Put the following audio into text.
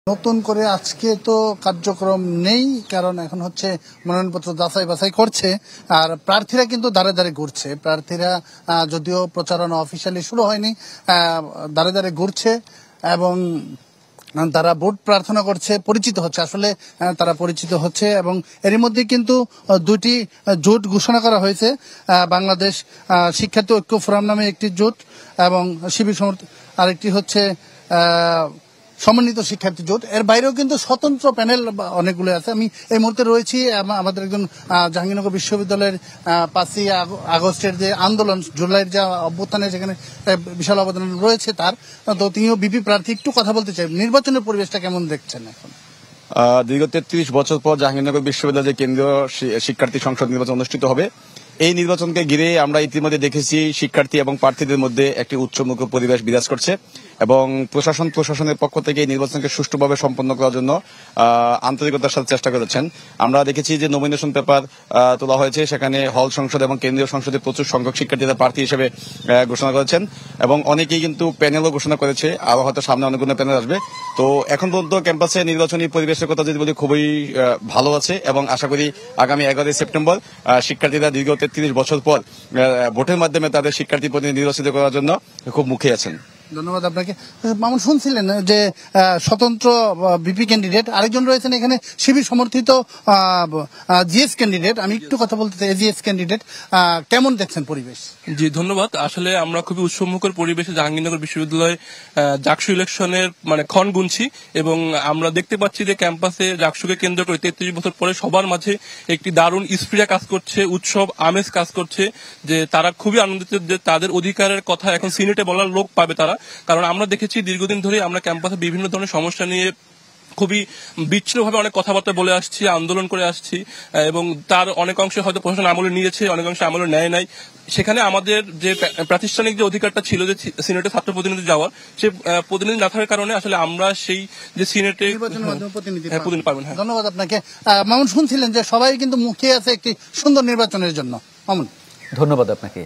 নতুন করে আজকে তো কার্যক্রম নেই, কারণ এখন হচ্ছে মনোনয়নপত্র যাচাই বাছাই করছে। আর প্রার্থীরা কিন্তু দাঁড়ে দাঁড়ে ঘুরছে। প্রার্থীরা যদিও প্রচারণা অফিসিয়ালি শুরু হয়নি, দাঁড়ে দাঁড়ে ঘুরছে এবং তারা ভোট প্রার্থনা করছে, পরিচিত হচ্ছে। আসলে তারা পরিচিত হচ্ছে এবং এরই মধ্যে কিন্তু দুটি জোট ঘোষণা করা হয়েছে। বাংলাদেশ শিক্ষার্থী ঐক্য ফোরাম নামে একটি জোট এবং শিবির সমর্থন আরেকটি হচ্ছে সমন্বিত শিক্ষার্থী জোট। এর বাইরেও কিন্তু স্বতন্ত্র প্যানেল অনেকগুলো আছে। আমি এই মুহূর্তে রয়েছি আমাদের একজন জাহাঙ্গীরনগর বিশ্ববিদ্যালয়ের 5ই আগস্টের যে আন্দোলন, জুলাইয়ের যে অভ্যুত্থানে যেখানে বিশাল অবদান রয়েছে তার, তো তিনিও বিপি প্রার্থী। একটু কথা বলতে চাই, নির্বাচনের পরিবেশটা কেমন দেখছেন এখন? দীর্ঘ 33 বছর পর জাহাঙ্গীরনগর বিশ্ববিদ্যালয়ের কেন্দ্রীয় শিক্ষার্থী সংসদ নির্বাচন অনুষ্ঠিত হবে। এই নির্বাচনকে ঘিরে আমরা ইতিমধ্যে দেখেছি শিক্ষার্থী এবং প্রার্থীদের মধ্যে একটি উৎসবমুখর পরিবেশ বিরাজ করছে এবং প্রশাসনের পক্ষ থেকে এই নির্বাচনকে সুষ্ঠুভাবে সম্পন্ন করার জন্য আন্তরিকতার সাথে চেষ্টা করেছেন। আমরা দেখেছি যে নমিনেশন পেপার তোলা হয়েছে, সেখানে হল সংসদ এবং কেন্দ্রীয় সংসদে প্রচুর সংখ্যক শিক্ষার্থীরা প্রার্থী হিসেবে ঘোষণা করেছেন এবং অনেকেই কিন্তু প্যানেলও ঘোষণা করেছে। আরো হয়তো সামনে অনেকগুলো প্যানেল আসবে। তো এখন পর্যন্ত ক্যাম্পাসে নির্বাচনী পরিবেশের কথা যদি বলি, খুবই ভালো আছে এবং আশা করি আগামী 11 সেপ্টেম্বর শিক্ষার্থীরা দীর্ঘ 33 বছর পর ভোটের মাধ্যমে তাদের শিক্ষার্থী প্রতিনিধি নির্বাচিত করার জন্য খুব মুখে আছেন। ধন্যবাদ আপনাকে। মামুন, শুনছিলেন যে স্বতন্ত্র বিপি ক্যান্ডিডেট আরেকজন রয়েছেন এখানে, শিবির সমর্থিত জিএস ক্যান্ডিডেট। আমি একটু কথা বলতে চাই, জিএস ক্যান্ডিডেট কেমন দেখছেন পরিবেশ? জি ধন্যবাদ। আসলে আমরা খুবই উৎসবমুখর পরিবেশে জাহাঙ্গীরনগর বিশ্ববিদ্যালয়ে জাকসু ইলেকশনের ক্ষণ গুনছি এবং আমরা দেখতে পাচ্ছি যে ক্যাম্পাসে জাকসুকে কেন্দ্র করে 33 বছর পরে সবার মাঝে একটি দারুণ স্প্রিয়া কাজ করছে, উৎসব আমেজ কাজ করছে, যে তারা খুবই আনন্দিত যে তাদের অধিকারের কথা এখন সিনেটে বলার লোক পাবে তারা। কারণ আমরা দেখেছি দীর্ঘদিন ধরে আমরা ক্যাম্পাসে বিভিন্ন ধরনের সমস্যা নিয়ে খুবই বিচ্ছিন্নভাবে অনেক কথাবার্তা বলে আসছি, আন্দোলন করে আসছি এবং তার অনেক অংশে হয়তো প্রশাসন আমলে নিয়েছে, অনেক অংশে আমলে নেয় নাই। সেখানে আমাদের যে প্রাতিষ্ঠানিক যে অধিকারটা ছিল যে সিনেটে ছাত্র প্রতিনিধি যাওয়ার, সে প্রতিনিধি না থাকার কারণে আসলে আমরা সেই যে সিনেটে প্রতিনিধি পাবেন। ধন্যবাদ আপনাকে। মামুন, শুনছিলেন যে সবাই কিন্তু মুখিয়ে আছে একটি সুন্দর নির্বাচনের জন্য। মামুন, ধন্যবাদ আপনাকে।